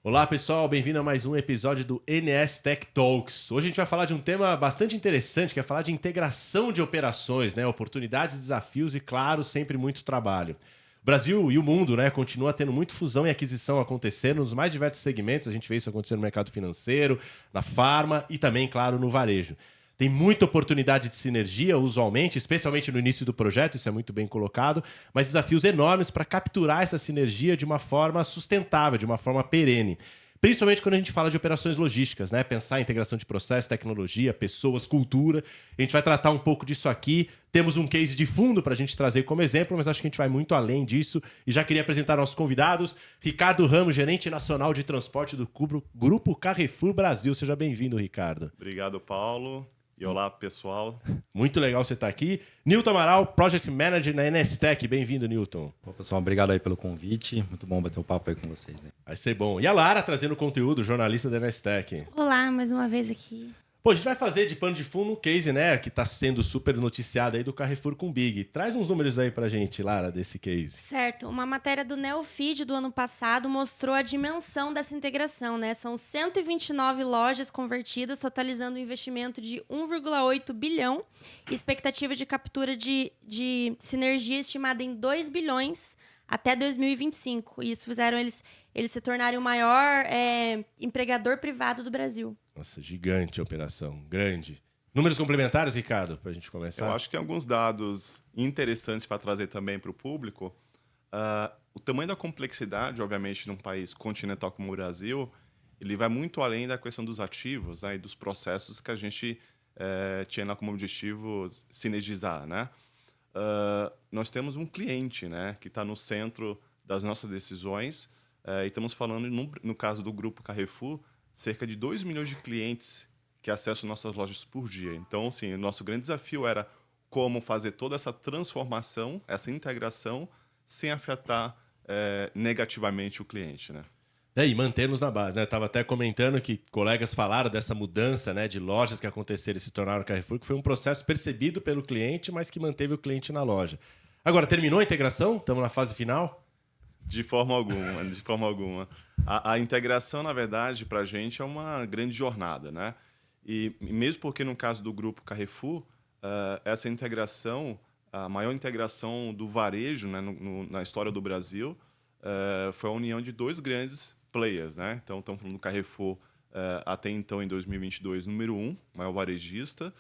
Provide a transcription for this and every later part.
Olá pessoal, bem-vindo a mais um episódio do NS Tech Talks. Hoje a gente vai falar de um tema bastante interessante, que é falar de integração de operações, né? Oportunidades, desafios e, claro, sempre muito trabalho. O Brasil e o mundo, né, continua tendo muito fusão e aquisição acontecendo nos mais diversos segmentos. A gente vê isso acontecer no mercado financeiro, na farma e também, claro, no varejo. Tem muita oportunidade de sinergia, usualmente, especialmente no início do projeto, isso é muito bem colocado, mas desafios enormes para capturar essa sinergia de uma forma sustentável, de uma forma perene. Principalmente quando a gente fala de operações logísticas, né? Pensar em integração de processo, tecnologia, pessoas, cultura. A gente vai tratar um pouco disso aqui. Temos um case de fundo para a gente trazer como exemplo, mas acho que a gente vai muito além disso. E já queria apresentar nossos convidados. Ricardo Ramos, gerente nacional de transporte do Grupo Carrefour Brasil. Seja bem-vindo, Ricardo. Obrigado, Paulo. E olá, pessoal. Muito legal você estar aqui. Newton Amaral, Project Manager na NS Tech. Bem-vindo, Newton. Bom, pessoal, obrigado aí pelo convite. Muito bom bater um papo aí com vocês. Né? Vai ser bom. E a Lara trazendo conteúdo, jornalista da NS Tech. Olá, mais uma vez aqui. Pô, a gente vai fazer de pano de fundo um case, né, que está sendo super noticiado aí do Carrefour com Big. Traz uns números aí pra gente, Lara, desse case. Certo, uma matéria do Neofeed do ano passado mostrou a dimensão dessa integração, né? São 129 lojas convertidas, totalizando um investimento de 1,8 bilhão e expectativa de captura de sinergia estimada em 2 bilhões até 2025. E isso fizeram eles se tornarem o maior empregador privado do Brasil. Nossa, gigante a operação, grande. Números complementares, Ricardo, para a gente começar? Eu acho que tem alguns dados interessantes para trazer também para o público. O tamanho da complexidade, obviamente, num país continental como o Brasil, ele vai muito além da questão dos ativos, né, e dos processos que a gente tinha como objetivo sinergizar, né? Nós temos um cliente, né, que está no centro das nossas decisões, e estamos falando, no caso do Grupo Carrefour, cerca de 2 milhões de clientes que acessam nossas lojas por dia. Então, assim, o nosso grande desafio era como fazer toda essa transformação, essa integração, sem afetar negativamente o cliente, né? E manter-nos na base, né? Eu estava até comentando que colegas falaram dessa mudança, né, de lojas que aconteceram e se tornaram Carrefour, que foi um processo percebido pelo cliente, mas que manteve o cliente na loja. Agora, terminou a integração? Estamos na fase final? De forma alguma, de forma alguma. A integração, na verdade, para a gente é uma grande jornada, né? E mesmo porque, no caso do Grupo Carrefour, essa integração, a maior integração do varejo, né, na história do Brasil, foi a união de dois grandes players, né? Então, estamos falando do Carrefour, até então, em 2022, número 1, maior varejista,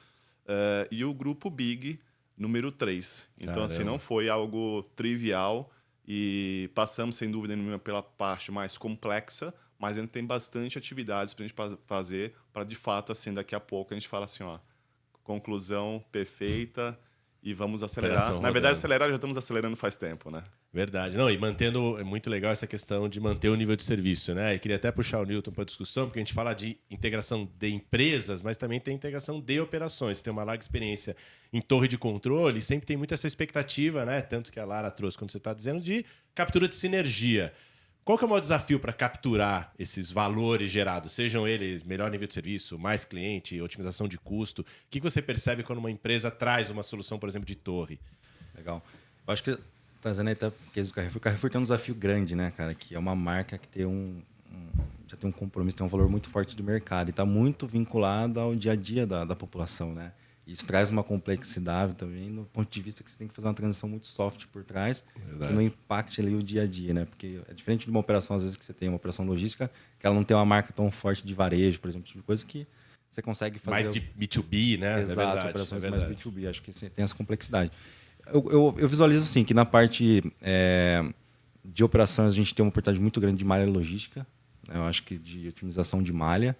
e o Grupo Big, número 3. Então, Caramba. assim, não foi algo trivial. E passamos, sem dúvida nenhuma, pela parte mais complexa, mas ainda tem bastante atividades para a gente fazer para, de fato, assim, daqui a pouco a gente fala assim, ó, conclusão perfeita e vamos acelerar. Operação Na rodando. verdade, acelerar já estamos acelerando faz tempo, né? Verdade. Não, e mantendo, é muito legal essa questão de manter o nível de serviço, né? E queria até puxar o Newton para a discussão, porque a gente fala de integração de empresas, mas também tem integração de operações. Tem uma larga experiência em torre de controle, sempre tem muito essa expectativa, né? Tanto que a Lara trouxe, quando você está dizendo, de captura de sinergia. Qual que é o maior desafio para capturar esses valores gerados? Sejam eles melhor nível de serviço, mais cliente, otimização de custo. O que você percebe quando uma empresa traz uma solução, por exemplo, de torre? Legal. Eu acho que, trazendo aí até o case do Carrefour, o Carrefour tem um desafio grande, né, cara? Que é uma marca que tem já tem um compromisso, tem um valor muito forte do mercado e está muito vinculado ao dia a dia da população, né? Isso traz uma complexidade também, no ponto de vista que você tem que fazer uma transição muito soft por trás, Verdade. que não impacte ali o dia a dia, né? Porque é diferente de uma operação, às vezes, que você tem uma operação logística, que ela não tem uma marca tão forte de varejo, por exemplo, tipo de coisa que você consegue fazer... Mais de B2B, né? Exato, É verdade, operações é mais verdade. B2B, acho que tem essa complexidade. Eu visualizo assim, que na parte de operações a gente tem uma oportunidade muito grande de malha logística, né? Eu acho que de otimização de malha,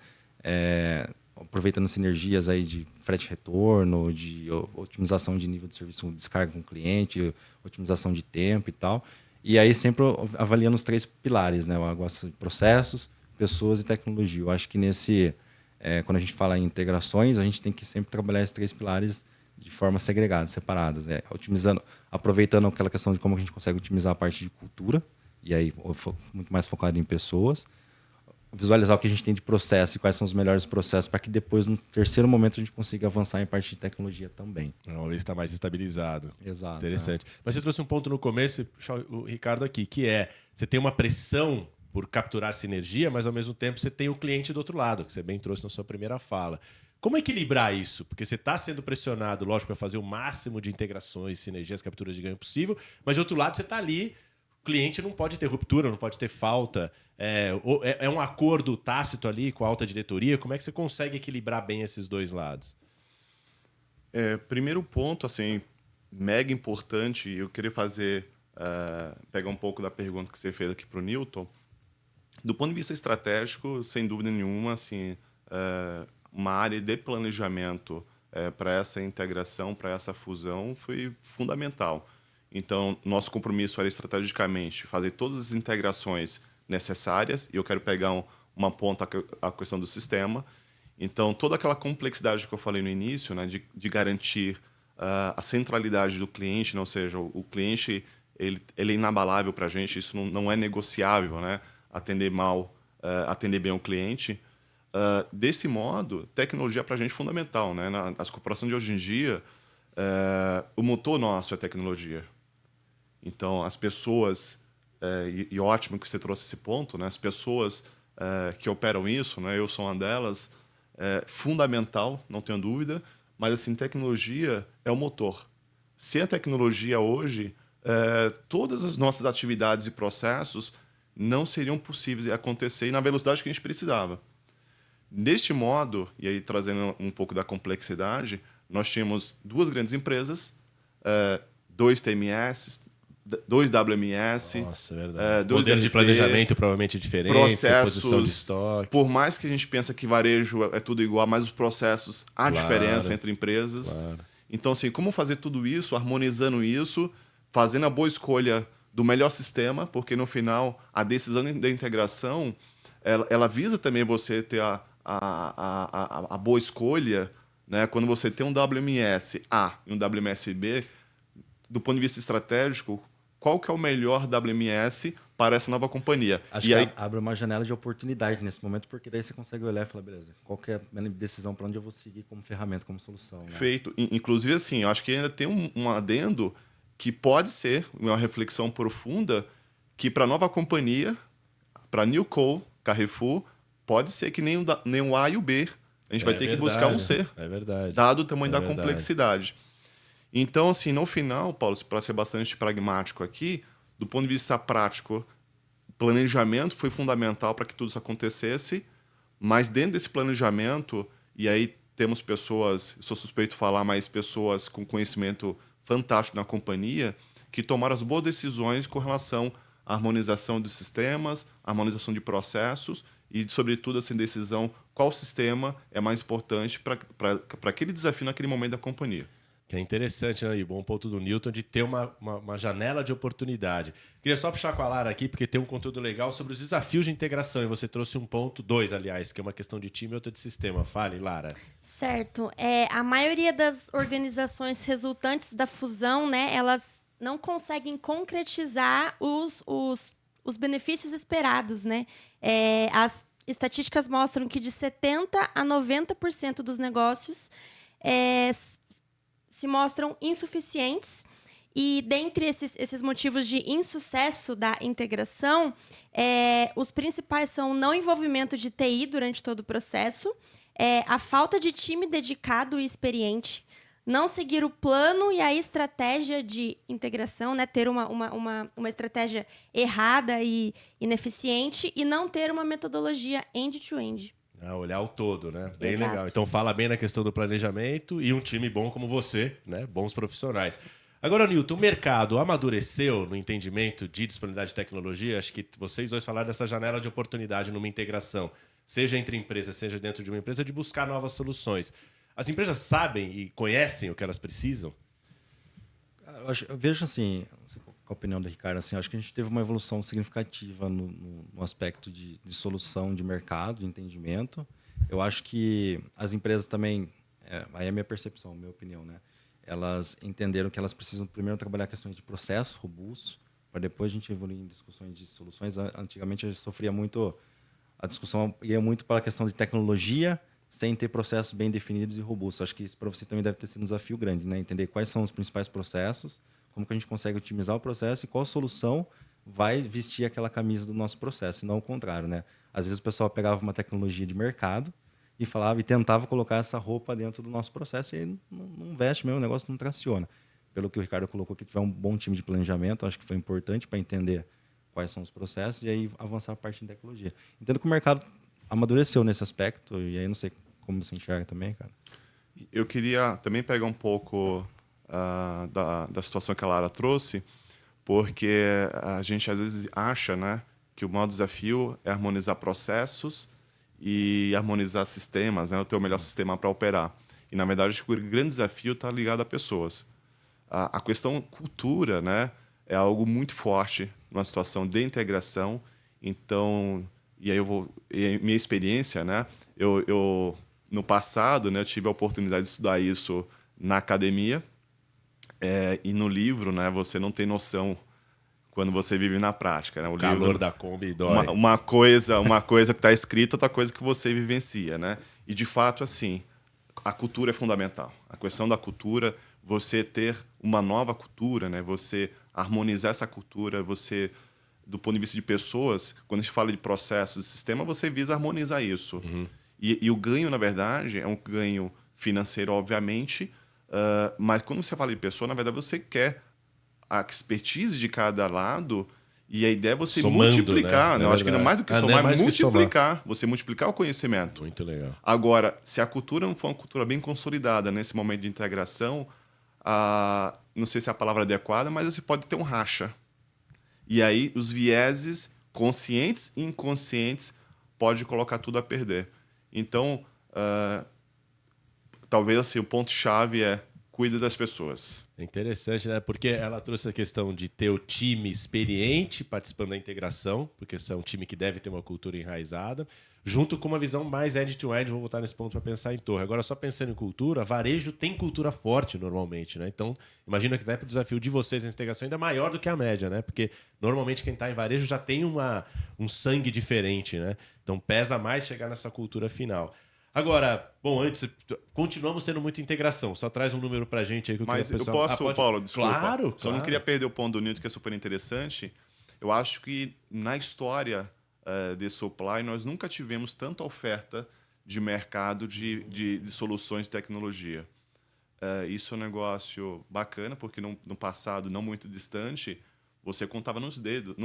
aproveitando sinergias aí de frete retorno, de otimização de nível de serviço, descarga com o cliente, otimização de tempo e tal. E aí sempre avaliando os 3 pilares, né? Eu gosto de processos, pessoas e tecnologia. Eu acho que quando a gente fala em integrações, a gente tem que sempre trabalhar esses 3 pilares de forma segregada, separadas, aproveitando aquela questão de como a gente consegue otimizar a parte de cultura, e aí muito mais focado em pessoas, visualizar o que a gente tem de processo e quais são os melhores processos para que depois, no terceiro momento, a gente consiga avançar em parte de tecnologia também. Uma vez está mais estabilizado. Exato. Interessante. Mas você trouxe um ponto no começo, e puxar o Ricardo aqui, que é, você tem uma pressão por capturar sinergia, mas ao mesmo tempo você tem o cliente do outro lado, que você bem trouxe na sua primeira fala. Como equilibrar isso? Porque você está sendo pressionado, lógico, para fazer o máximo de integrações, sinergias, capturas de ganho possível, mas de outro lado você está ali, o cliente não pode ter ruptura, não pode ter falta. É um acordo tácito ali com a alta diretoria? Como é que você consegue equilibrar bem esses dois lados? Primeiro ponto, assim, mega importante, eu queria pegar um pouco da pergunta que você fez aqui para o Newton. Do ponto de vista estratégico, sem dúvida nenhuma, assim, uma área de planejamento para essa integração, para essa fusão, foi fundamental. Então, nosso compromisso era estrategicamente fazer todas as integrações necessárias, e eu quero pegar uma ponta a questão do sistema. Então, toda aquela complexidade que eu falei no início, né, de garantir a centralidade do cliente, né, ou seja, o cliente ele é inabalável para a gente, isso não é negociável, né, atender bem o cliente. Desse modo, tecnologia para a gente é fundamental. Né? Nas corporações de hoje em dia, o motor nosso é tecnologia. Então, as pessoas, e ótimo que você trouxe esse ponto, né? As pessoas que operam isso, né? Eu sou uma delas, fundamental, não tenho dúvida, mas assim, tecnologia é o motor. Sem a tecnologia hoje, todas as nossas atividades e processos não seriam possíveis de acontecer na velocidade que a gente precisava. Deste modo, e aí trazendo um pouco da complexidade, nós tínhamos duas grandes empresas, 2 TMS, 2 WMS, Nossa, é verdade. 2 modelo de RP, planejamento provavelmente diferente, processos, posição de estoque. Por mais que a gente pense que varejo é tudo igual, mas os processos, há diferença entre empresas. Claro. Então, assim, como fazer tudo isso, harmonizando isso, fazendo a boa escolha do melhor sistema, porque no final a decisão da integração ela visa também você ter a boa escolha, né? Quando você tem um WMS A e um WMS B, do ponto de vista estratégico, qual que é o melhor WMS para essa nova companhia? Acho e que aí abre uma janela de oportunidade nesse momento, porque daí você consegue olhar e falar, beleza, qual que é a minha decisão para onde eu vou seguir como ferramenta, como solução. Né? Feito. Inclusive, assim, eu acho que ainda tem um adendo que pode ser uma reflexão profunda que para a nova companhia, para a Newco, Carrefour, pode ser que nem o A e o B. A gente vai ter que buscar um C. É verdade. Dado o tamanho da verdade. complexidade. Então, assim, no final, Paulo, para ser bastante pragmático aqui, do ponto de vista prático, planejamento foi fundamental para que tudo isso acontecesse, mas dentro desse planejamento, e aí temos pessoas, sou suspeito de falar, mas pessoas com conhecimento fantástico na companhia, que tomaram as boas decisões com relação à harmonização de sistemas, harmonização de processos e, sobretudo, assim, decisão qual sistema é mais importante para aquele desafio naquele momento da companhia. Que é interessante, né? E bom ponto do Newton de ter uma janela de oportunidade. Queria só puxar com a Lara aqui, porque tem um conteúdo legal sobre os desafios de integração. E você trouxe dois, aliás, que é uma questão de time e outra de sistema. Fale, Lara. Certo. A maioria das organizações resultantes da fusão, né, elas não conseguem concretizar os benefícios esperados, né? As estatísticas mostram que de 70% a 90% dos negócios se mostram insuficientes. E dentre esses motivos de insucesso da integração, os principais são o não envolvimento de TI durante todo o processo, a falta de time dedicado e experiente, não seguir o plano e a estratégia de integração, né? Ter uma estratégia errada e ineficiente e não ter uma metodologia end-to-end. Olhar o todo, né? Bem Exato. legal. Então fala bem na questão do planejamento e um time bom como você, né? Bons profissionais. Agora, Newton, o mercado amadureceu no entendimento de disponibilidade de tecnologia? Acho que vocês dois falaram dessa janela de oportunidade numa integração, seja entre empresas, seja dentro de uma empresa, de buscar novas soluções. As empresas sabem e conhecem o que elas precisam? Eu vejo assim, não sei qual a opinião do Ricardo, assim, acho que a gente teve uma evolução significativa no aspecto de solução de mercado, de entendimento. Eu acho que as empresas também, aí é a minha percepção, a minha opinião, né? Elas entenderam que elas precisam primeiro trabalhar questões de processo robustos, para depois a gente evoluir em discussões de soluções. Antigamente a gente sofria muito, a discussão ia muito para a questão de tecnologia, sem ter processos bem definidos e robustos. Acho que isso para vocês também deve ter sido um desafio grande, né? Entender quais são os principais processos, como que a gente consegue otimizar o processo e qual a solução vai vestir aquela camisa do nosso processo, e não o contrário, né? Às vezes o pessoal pegava uma tecnologia de mercado e falava e tentava colocar essa roupa dentro do nosso processo e aí não veste mesmo, o negócio não traciona. Pelo que o Ricardo colocou, que tiver um bom time de planejamento, acho que foi importante para entender quais são os processos e aí avançar a parte de tecnologia. Entendo que o mercado amadureceu nesse aspecto e aí não sei como você enxerga também, cara. Eu queria também pegar um pouco da situação que a Lara trouxe, porque a gente às vezes acha, né, que o maior desafio é harmonizar processos e harmonizar sistemas, né, ter o melhor sistema para operar. E, na verdade, acho que o grande desafio está ligado a pessoas. A questão cultura, né, é algo muito forte numa situação de integração. Então, e aí minha experiência, né, eu no passado, né, eu tive a oportunidade de estudar isso na academia, e no livro, né, você não tem noção quando você vive na prática, né? O calor livro, da Kombi dói. uma coisa que está escrita, outra coisa que você vivencia, né? E de fato, assim, a cultura é fundamental. A questão da cultura, você ter uma nova cultura, né? Você harmonizar essa cultura, você, do ponto de vista de pessoas, quando a gente fala de processos, de sistema, você visa harmonizar isso. Uhum. E o ganho, na verdade, é um ganho financeiro, obviamente, mas quando você fala de pessoa, na verdade, você quer a expertise de cada lado e a ideia é você Somando, multiplicar. né? Eu acho que não é mais do que não é somar, mais é do que multiplicar. Você multiplicar o conhecimento. Muito legal. Agora, se a cultura não for uma cultura bem consolidada nesse momento de integração, não sei se é a palavra adequada, mas você pode ter um racha. E aí os vieses conscientes e inconscientes pode colocar tudo a perder. Então, talvez assim, o ponto-chave é cuida das pessoas. É interessante, né? Porque ela trouxe a questão de ter o time experiente participando da integração, porque esse é um time que deve ter uma cultura enraizada, junto com uma visão mais end-to-end. Vou voltar nesse ponto para pensar em torre. Agora, só pensando em cultura, varejo tem cultura forte normalmente, né? Então, imagino que até o desafio de vocês nessa integração ainda é maior do que a média, né? Porque normalmente quem está em varejo já tem um sangue diferente, né? Então pesa mais chegar nessa cultura final. Agora, bom, antes, continuamos tendo muita integração. Só traz um número pra gente aí que eu Mas queria eu pessoal... posso, pode... Paulo, desculpa. Claro, Só não queria perder o ponto do Newton, que é super interessante. Eu acho que na história de supply, nós nunca tivemos tanta oferta de mercado de soluções de tecnologia. Isso é um negócio bacana, porque no passado, não muito distante, você contava no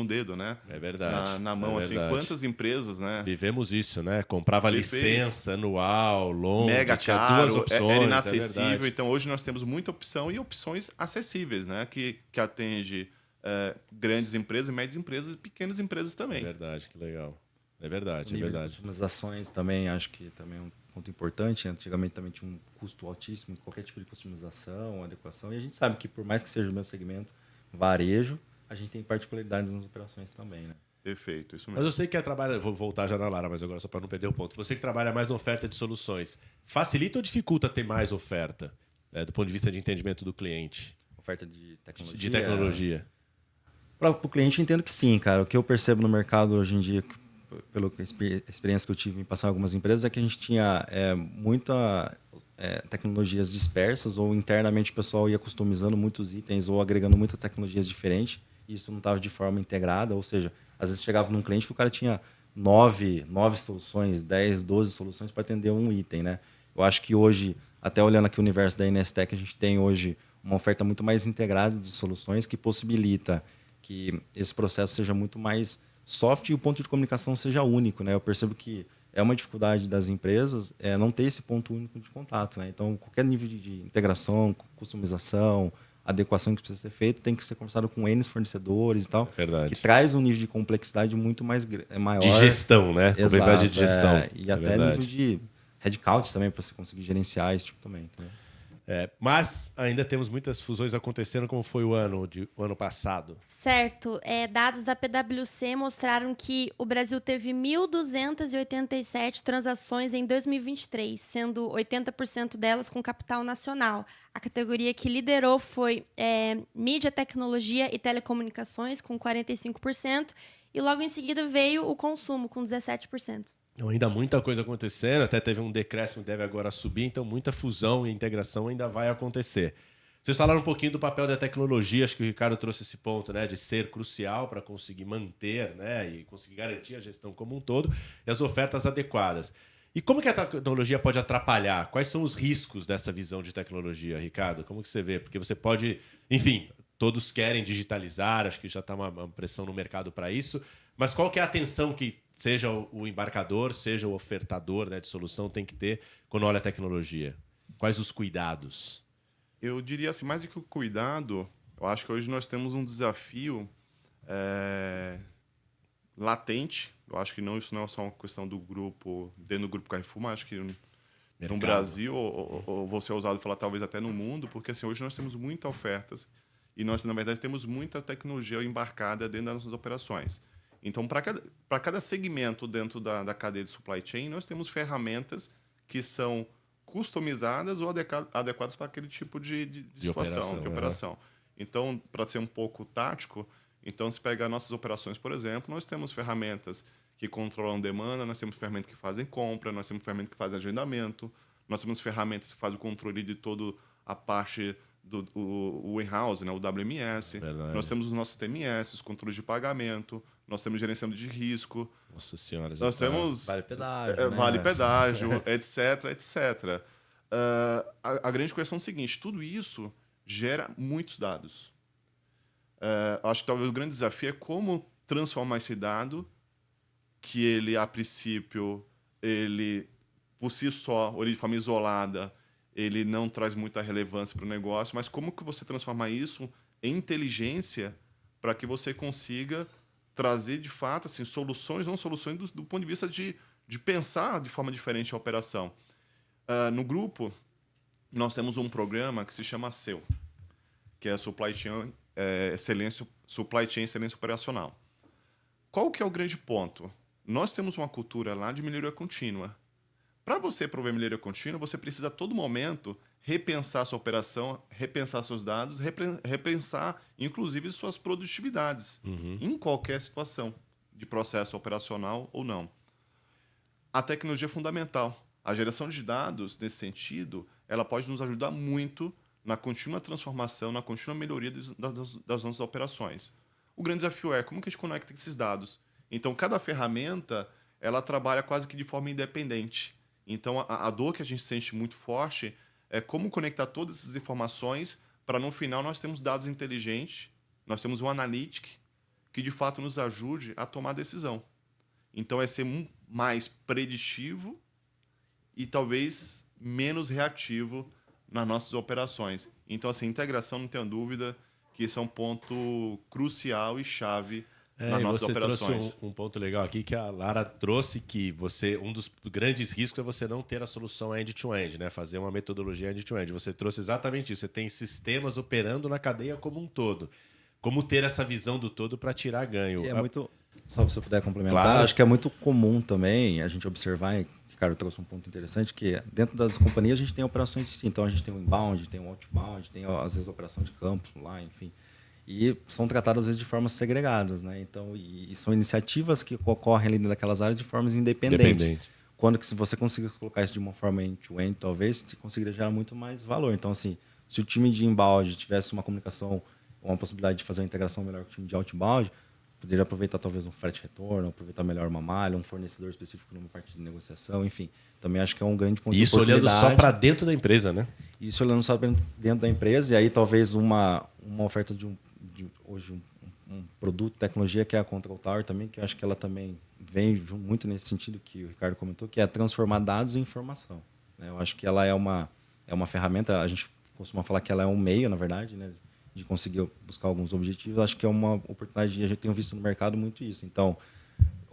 dedo, né? É verdade. Na mão, assim, quantas empresas, né? Vivemos isso, né? Comprava Perfeito. Licença anual, longo, Mega tinha caro, duas opções. era inacessível. É então, hoje nós temos muita opção e opções acessíveis, né? Que atende grandes empresas, médias empresas e pequenas empresas também. É verdade, que legal. É verdade, O é nível verdade. de customizações também, acho que também é um ponto importante. Antigamente também tinha um custo altíssimo, qualquer tipo de customização, adequação. E a gente sabe que, por mais que seja o meu segmento, varejo, a gente tem particularidades nas operações também, né? Perfeito, isso Mas mesmo. eu sei que trabalha, vou voltar já na Lara, mas agora só para não perder o ponto. Você que trabalha mais na oferta de soluções, facilita ou dificulta ter mais oferta, do ponto de vista de entendimento do cliente? Oferta de tecnologia. De tecnologia. Para o cliente, eu entendo que sim, cara. O que eu percebo no mercado hoje em dia, pela experiência que eu tive em passar em algumas empresas, é que a gente tinha muita tecnologias dispersas ou internamente o pessoal ia customizando muitos itens ou agregando muitas tecnologias diferentes e isso não estava de forma integrada, ou seja, às vezes chegava num cliente que o cara tinha 9 soluções, 10, 12 soluções para atender um item, né? Eu acho que hoje, até olhando aqui o universo da Inestec, a gente tem hoje uma oferta muito mais integrada de soluções que possibilita que esse processo seja muito mais soft e o ponto de comunicação seja único, né? Eu percebo que é uma dificuldade das empresas não ter esse ponto único de contato, né? Então, qualquer nível de integração, customização, adequação que precisa ser feita tem que ser conversado com N fornecedores e tal, Verdade. que traz um nível de complexidade muito maior. De gestão, né? Exato, Complexidade de gestão. E até nível de headcount também, para você conseguir gerenciar esse tipo também. Entendeu? Mas ainda temos muitas fusões acontecendo, como foi o ano passado. Certo. Dados da PwC mostraram que o Brasil teve 1.287 transações em 2023, sendo 80% delas com capital nacional. A categoria que liderou foi mídia, tecnologia e telecomunicações, com 45%, e logo em seguida veio o consumo, com 17%. Então, ainda muita coisa acontecendo, até teve um decréscimo, deve agora subir, então muita fusão e integração ainda vai acontecer. Vocês falaram um pouquinho do papel da tecnologia, acho que o Ricardo trouxe esse ponto, né, de ser crucial para conseguir manter, né, e conseguir garantir a gestão como um todo e as ofertas adequadas. E como que a tecnologia pode atrapalhar? Quais são os riscos dessa visão de tecnologia, Ricardo? Como que você vê? Porque você pode, enfim, todos querem digitalizar, acho que já está uma pressão no mercado para isso, mas qual que é a atenção que seja o embarcador, seja o ofertador, né, de solução tem que ter quando olha a tecnologia? Quais os cuidados? Eu diria assim, mais do que o cuidado, eu acho que hoje nós temos um desafio latente. Eu acho que isso não é só uma questão do grupo, dentro do grupo Carrefour, mas acho que no Brasil, ou vou ser ousado falar talvez até no mundo, porque assim, hoje nós temos muitas ofertas e nós, na verdade, temos muita tecnologia embarcada dentro das nossas operações. Então, para cada segmento dentro da cadeia de supply chain, nós temos ferramentas que são customizadas ou adequadas para aquele tipo de situação, de operação. Então, para ser um pouco tático, então, se pegar nossas operações, por exemplo, nós temos ferramentas que controlam demanda, nós temos ferramentas que fazem compra, nós temos ferramentas que fazem agendamento, nós temos ferramentas que fazem o controle de toda a parte do warehouse, né, o WMS. Verdade. Nós temos os nossos TMS, os controles de pagamento, nós temos gerenciamento de risco. Nossa Senhora. Nós temos Vale pedágio, né? vale pedágio, etc, etc. A grande questão é o seguinte, tudo isso gera muitos dados. Acho que talvez o grande desafio é como transformar esse dado, que ele, a princípio, ele, por si só, ou ele de forma isolada, ele não traz muita relevância para o negócio, mas como que você transformar isso em inteligência para que você consiga trazer, de fato, assim, soluções, não soluções do ponto de vista de pensar de forma diferente a operação. No grupo, nós temos um programa que se chama SEO, que é Supply Chain Excelência Operacional. Qual que é o grande ponto? Nós temos uma cultura lá de melhoria contínua. Para você prover melhoria contínua, você precisa a todo momento repensar sua operação, repensar seus dados, repensar, inclusive, suas produtividades, em qualquer situação de processo operacional ou não. A tecnologia é fundamental. A geração de dados, nesse sentido, ela pode nos ajudar muito na contínua transformação, na contínua melhoria das nossas operações. O grande desafio é como que a gente conecta esses dados. Então, cada ferramenta ela trabalha quase que de forma independente. Então, a dor que a gente sente muito forte é como conectar todas essas informações para, no final, nós termos dados inteligentes, nós temos um analytic que, de fato, nos ajude a tomar decisão. Então, é ser mais preditivo e, talvez, menos reativo nas nossas operações. Então, assim, integração, não tenho dúvida que esse é um ponto crucial e chave nas nossas operações. Você trouxe um ponto legal aqui que a Lara trouxe, que um dos grandes riscos é você não ter a solução end-to-end, né? Fazer uma metodologia end-to-end. Você trouxe exatamente isso. Você tem sistemas operando na cadeia como um todo. Como ter essa visão do todo para tirar ganho. E é muito... Só se eu puder complementar, Claro. acho que é muito comum também a gente observar, e o Ricardo trouxe um ponto interessante, que dentro das companhias a gente tem operações distintas. Então, a gente tem o inbound, tem o outbound, tem, às vezes, a operação de campo lá, enfim. E são tratadas, às vezes, de formas segregadas, né? Então, e são iniciativas que ocorrem ali daquelas áreas de formas independentes. Quando que, se você conseguir colocar isso de uma forma end-to-end, talvez, você conseguiria gerar muito mais valor. Então, assim, se o time de inbound tivesse uma comunicação, uma possibilidade de fazer uma integração melhor com o time de outbound, poderia aproveitar talvez um frete retorno, aproveitar melhor uma malha, um fornecedor específico numa parte de negociação, enfim. Também acho que é um grande ponto de oportunidade. Isso olhando só para dentro da empresa, né? Isso olhando só para dentro da empresa, e aí talvez uma oferta hoje um produto, tecnologia, que é a Control Tower também, que eu acho que ela também vem muito nesse sentido que o Ricardo comentou, que é transformar dados em informação, né? Eu acho que ela é uma ferramenta, a gente costuma falar que ela é um meio, na verdade, né, de conseguir buscar alguns objetivos. Eu acho que é uma oportunidade, e a gente tem visto no mercado muito isso. Então,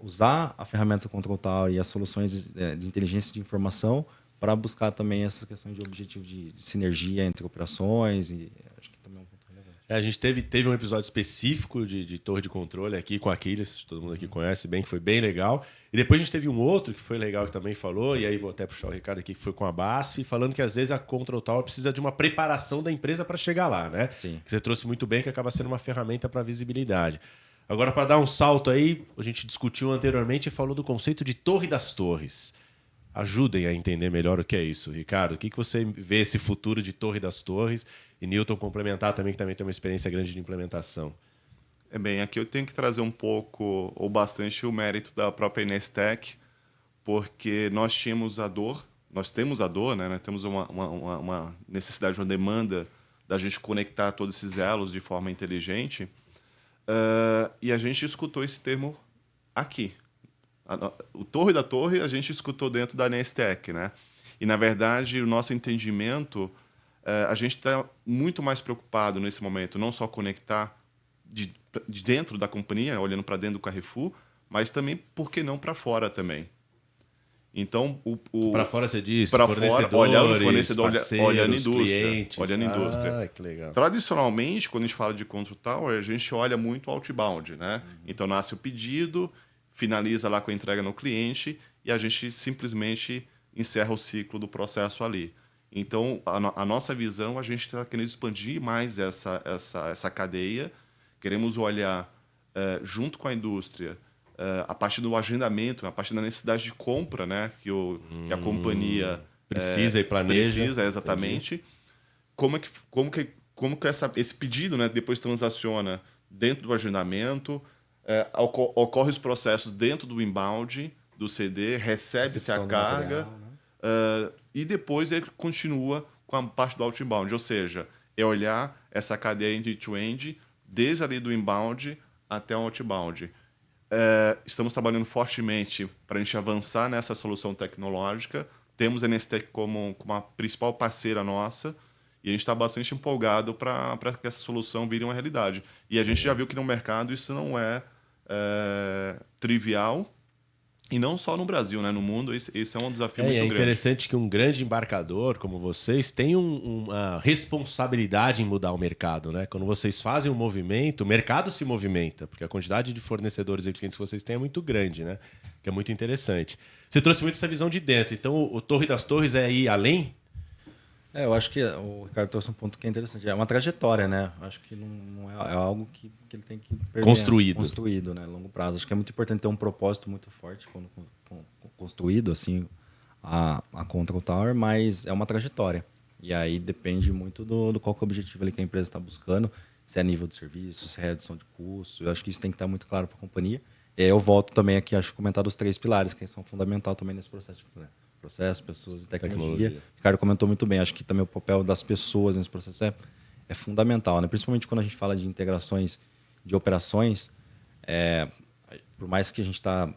usar a ferramenta Control Tower e as soluções de inteligência de informação para buscar também essa questão de objetivo de sinergia entre operações, e acho que também é um ponto relevante. A gente teve um episódio específico de torre de controle aqui com a Aquiles, todo mundo aqui conhece bem, que foi bem legal. E depois a gente teve um outro que foi legal, que também falou, e aí vou até puxar o Ricardo aqui, que foi com a BASF, falando que às vezes a Control Tower precisa de uma preparação da empresa para chegar lá, né? Sim. Que você trouxe muito bem, que acaba sendo uma ferramenta para visibilidade. Agora, para dar um salto aí, a gente discutiu anteriormente e falou do conceito de torre das torres. ajudem a entender melhor o que é isso. Ricardo, o que você vê esse futuro de Torre das Torres? E Newton complementar também, que também tem uma experiência grande de implementação. Bem, aqui eu tenho que trazer um pouco ou bastante o mérito da própria Inestec, porque nós temos a dor, né? Nós temos uma necessidade, uma demanda da gente conectar todos esses elos de forma inteligente, e a gente escutou esse termo aqui. O Torre da Torre a gente escutou dentro da Nestec, né? E, na verdade, o nosso entendimento, a gente está muito mais preocupado nesse momento, não só conectar de dentro da companhia, olhando para dentro do Carrefour, mas também, por que não, para fora também. Então, para fora você diz, para fora, olhando o fornecedor, olhando a indústria, clientes. Olhando a indústria. Que legal. Tradicionalmente, quando a gente fala de Control Tower, a gente olha muito outbound, né? Então nasce o pedido, finaliza lá com a entrega no cliente e a gente simplesmente encerra o ciclo do processo ali. Então, a nossa visão, a gente está querendo expandir mais essa cadeia, queremos olhar junto com a indústria, a partir do agendamento, a partir da necessidade de compra, né, que a companhia precisa e planeja. Precisa, exatamente. Como que esse pedido, né, depois transaciona dentro do agendamento, ocorre os processos dentro do inbound, do CD, recebe-se a carga, material, né? E depois ele continua com a parte do outbound. Ou seja, é olhar essa cadeia end-to-end, desde ali do inbound até o outbound. Estamos trabalhando fortemente para a gente avançar nessa solução tecnológica. Temos a Nestec como uma principal parceira nossa e a gente está bastante empolgado para que essa solução vire uma realidade. E a gente já viu que no mercado isso não é trivial, e não só no Brasil, né? No mundo, esse é um desafio muito grande. É interessante que um grande embarcador como vocês tem uma responsabilidade em mudar o mercado, né? Quando vocês fazem um movimento, o mercado se movimenta, porque a quantidade de fornecedores e clientes que vocês têm é muito grande, né? Que é muito interessante. Você trouxe muito essa visão de dentro. Então, o Torre das Torres é ir além? Eu acho que o Ricardo trouxe um ponto que é interessante. É uma trajetória, né? Acho que não é algo que ele tem que perder. Construído, né? A longo prazo. Acho que é muito importante ter um propósito muito forte quando construído, assim, a Control Tower, mas é uma trajetória. E aí depende muito do qual que é o objetivo ali que a empresa está buscando, se é nível de serviço, se é redução de custo. Eu acho que isso tem que estar muito claro para a companhia. E aí eu volto também aqui, acho que comentar dos 3 pilares, que são fundamentais também nesse processo, né? Processo, pessoas e tecnologia. O Ricardo comentou muito bem. Acho que também o papel das pessoas nesse processo é fundamental, né? Principalmente quando a gente fala de integrações de operações. Por mais que a gente está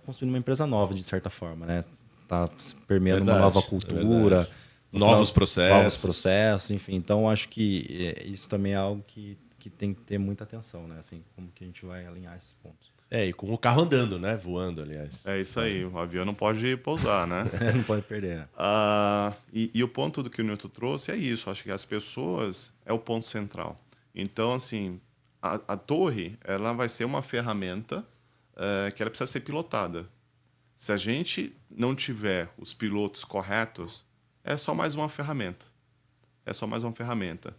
construindo uma empresa nova, de certa forma, né? Está permeando uma nova cultura, novos processos, enfim. Então, acho que isso também é algo que tem que ter muita atenção, né? Assim, como que a gente vai alinhar esses pontos. E com o carro andando, né? Voando, aliás. É isso aí. O avião não pode pousar, né? Não pode perder. E o ponto do que o Newton trouxe é isso. Acho que as pessoas é o ponto central. Então, assim, a torre ela vai ser uma ferramenta que ela precisa ser pilotada. Se a gente não tiver os pilotos corretos, é só mais uma ferramenta. É só mais uma ferramenta.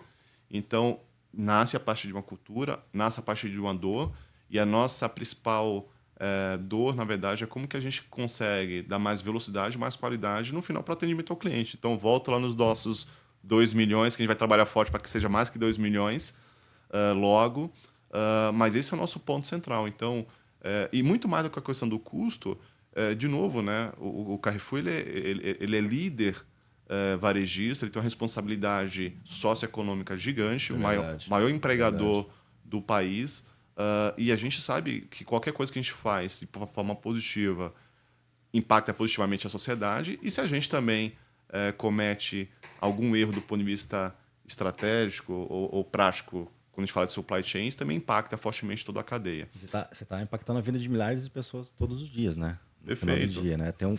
Então, nasce a partir de uma cultura, nasce a partir de uma dor. E a nossa principal dor, na verdade, é como que a gente consegue dar mais velocidade, mais qualidade no final para atendimento ao cliente. Então, volto lá nos nossos 2 milhões, que a gente vai trabalhar forte para que seja mais que 2 milhões logo. Mas esse é o nosso ponto central. Então, e muito mais do que a questão do custo, de novo, né, o Carrefour ele é líder varejista, ele tem uma responsabilidade socioeconômica gigante, o maior empregador do país. E a gente sabe que qualquer coisa que a gente faz de forma positiva impacta positivamente a sociedade, e se a gente também comete algum erro do ponto de vista estratégico ou prático, quando a gente fala de supply chains, também impacta fortemente toda a cadeia. Você tá impactando a vida de milhares de pessoas todos os dias, né? Perfeito. Dia, né? Tem um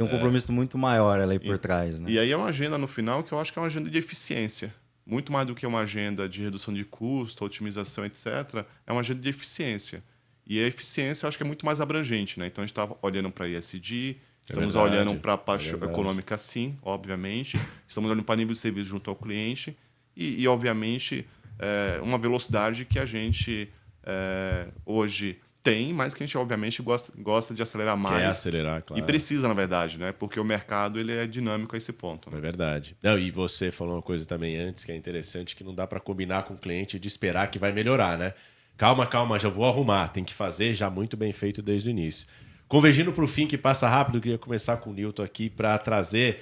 compromisso muito maior ali por trás, né? E aí é uma agenda no final que eu acho que é uma agenda de eficiência. Muito mais do que uma agenda de redução de custo, otimização, etc., é uma agenda de eficiência. E a eficiência eu acho que é muito mais abrangente, né? Então a gente está olhando para ESG, estamos olhando para a parte econômica, sim, obviamente. Estamos olhando para nível de serviço junto ao cliente e obviamente, uma velocidade que a gente hoje Tem, mas que a gente, obviamente, gosta de acelerar mais. Quer acelerar, claro. E precisa, na verdade, né? Porque o mercado ele é dinâmico a esse ponto. Né? É verdade. Não, e você falou uma coisa também antes que é interessante, que não dá para combinar com o cliente de esperar que vai melhorar, né? Calma, já vou arrumar. Tem que fazer já muito bem feito desde o início. Convergindo para o fim, que passa rápido, eu queria começar com o Newton aqui para trazer...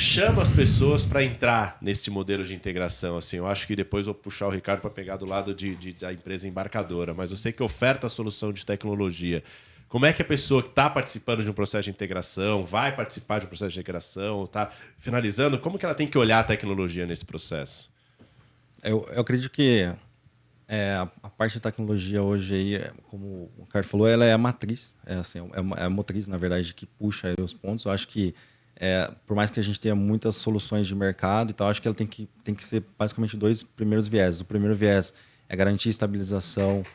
Chama as pessoas para entrar nesse modelo de integração. Assim, eu acho que depois vou puxar o Ricardo para pegar do lado da empresa embarcadora, mas eu sei que oferta a solução de tecnologia. Como é que a pessoa que está participando de um processo de integração, vai participar de um processo de integração, está finalizando, como que ela tem que olhar a tecnologia nesse processo? Eu acredito que a parte de tecnologia hoje, aí, como o Ricardo falou, ela é a matriz, é a motriz, na verdade, que puxa aí os pontos. Eu acho que por mais que a gente tenha muitas soluções de mercado e tal, acho que ela tem que ser basicamente 2 primeiros vieses. O primeiro viés é garantir a estabilização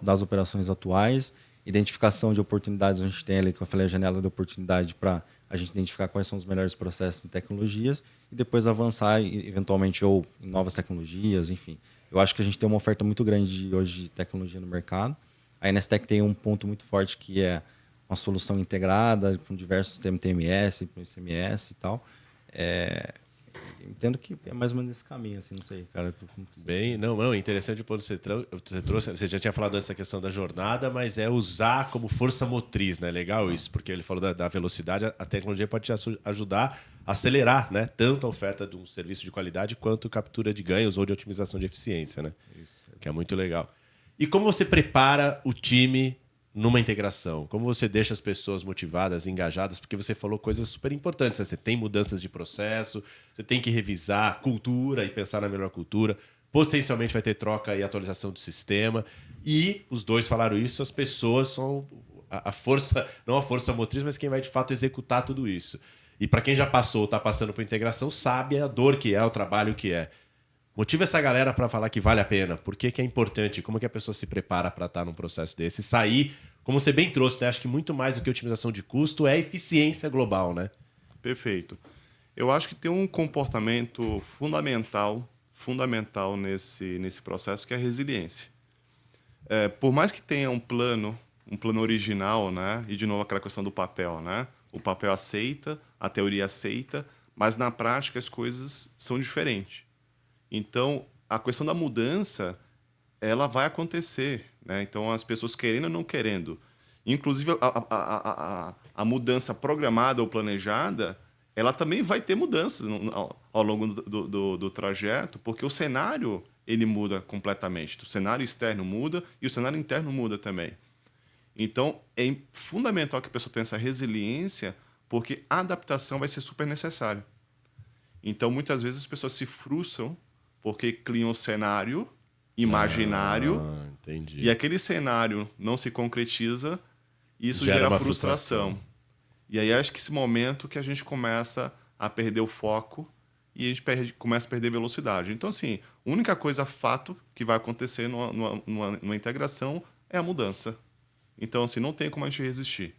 das operações atuais, identificação de oportunidades. A gente tem ali, que eu falei, a janela de oportunidade para a gente identificar quais são os melhores processos e tecnologias e depois avançar eventualmente ou em novas tecnologias, enfim. Eu acho que a gente tem uma oferta muito grande hoje de tecnologia no mercado. A Nestec tem um ponto muito forte que é uma solução integrada com diversos sistemas TMS, ICMS e tal. Entendo que é mais ou menos nesse caminho, assim, não sei, cara. Bem, não, interessante o ponto que você trouxe. Você já tinha falado antes da questão da jornada, mas é usar como força motriz, né? Legal isso, porque ele falou da velocidade, a tecnologia pode te ajudar a acelerar, né? Tanto a oferta de um serviço de qualidade quanto captura de ganhos ou de otimização de eficiência, né? Isso. Que é muito legal. E como você prepara o time numa integração? Como você deixa as pessoas motivadas, engajadas? Porque você falou coisas super importantes. Né? Você tem mudanças de processo, você tem que revisar a cultura e pensar na melhor cultura. Potencialmente vai ter troca e atualização do sistema. E os dois falaram isso, as pessoas são a força, não a força motriz, mas quem vai de fato executar tudo isso. E para quem já passou ou está passando por integração, sabe a dor que é, o trabalho que é. Motiva essa galera para falar que vale a pena. Por que é importante? Como que a pessoa se prepara para estar num processo desse? E sair, como você bem trouxe, né? Acho que muito mais do que otimização de custo é eficiência global, né? Perfeito. Eu acho que tem um comportamento fundamental nesse processo, que é a resiliência. Por mais que tenha um plano original, né? E, de novo, aquela questão do papel, né? O papel aceita, a teoria aceita, mas, na prática, as coisas são diferentes. Então, a questão da mudança, ela vai acontecer, né? Então, as pessoas querendo ou não querendo. Inclusive, a mudança programada ou planejada, ela também vai ter mudanças ao longo do trajeto, porque o cenário ele muda completamente. O cenário externo muda e o cenário interno muda também. Então, é fundamental que a pessoa tenha essa resiliência, porque a adaptação vai ser super necessária. Então, muitas vezes, as pessoas se frustram porque criam um cenário imaginário e aquele cenário não se concretiza e isso gera frustração. E aí acho que esse momento que a gente começa a perder o foco e a gente começa a perder velocidade. Então, assim, a única coisa fato que vai acontecer numa integração é a mudança. Então, assim, não tem como a gente resistir.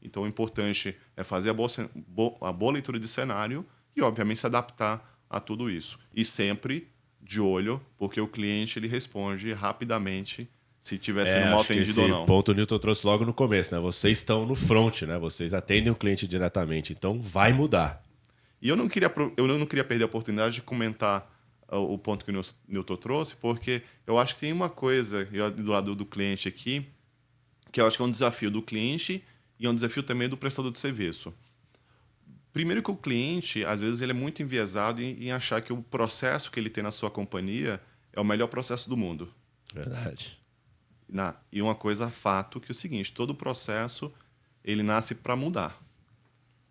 Então, o importante é fazer a boa leitura de cenário e, obviamente, se adaptar a tudo isso. E sempre de olho, porque o cliente ele responde rapidamente se estiver sendo mal atendido ou não. Esse ponto o Newton trouxe logo no começo, né? Vocês estão no front, né? Vocês atendem o cliente diretamente, então vai mudar. E eu não queria perder a oportunidade de comentar o ponto que o Newton trouxe, porque eu acho que tem uma coisa do lado do cliente aqui, que eu acho que é um desafio do cliente e é um desafio também do prestador de serviço. Primeiro que o cliente, às vezes, ele é muito enviesado em achar que o processo que ele tem na sua companhia é o melhor processo do mundo. Verdade. E uma coisa fato que é o seguinte, todo processo ele nasce para mudar.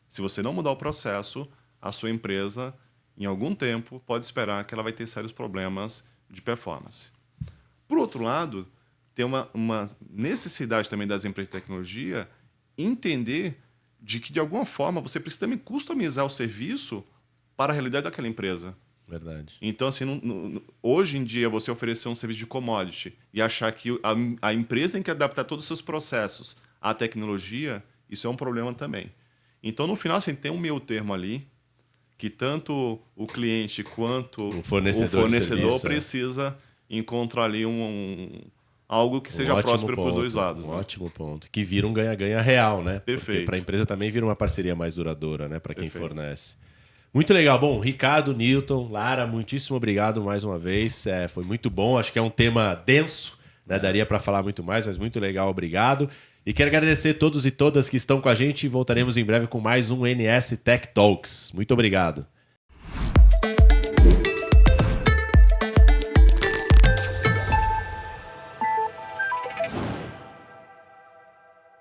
Se você não mudar o processo, a sua empresa, em algum tempo, pode esperar que ela vai ter sérios problemas de performance. Por outro lado, tem uma necessidade também das empresas de tecnologia entender de que, de alguma forma, você precisa também customizar o serviço para a realidade daquela empresa. Verdade. Então, assim, hoje em dia, você oferecer um serviço de commodity e achar que a empresa tem que adaptar todos os seus processos à tecnologia, isso é um problema também. Então, no final, assim, tem um meio termo ali, que tanto o cliente quanto o fornecedor precisa encontrar ali algo que seja próspero para os dois lados. Um né? ótimo ponto. Que vira um ganha-ganha real, né? Perfeito. Porque para a empresa também vira uma parceria mais duradoura, né? Para quem Perfeito. fornece. Muito legal. Bom, Ricardo, Newton, Lara, muitíssimo obrigado mais uma vez. Foi muito bom. Acho que é um tema denso, né? Daria para falar muito mais, mas muito legal. Obrigado. E quero agradecer a todos e todas que estão com a gente e voltaremos em breve com mais um NS Tech Talks. Muito obrigado.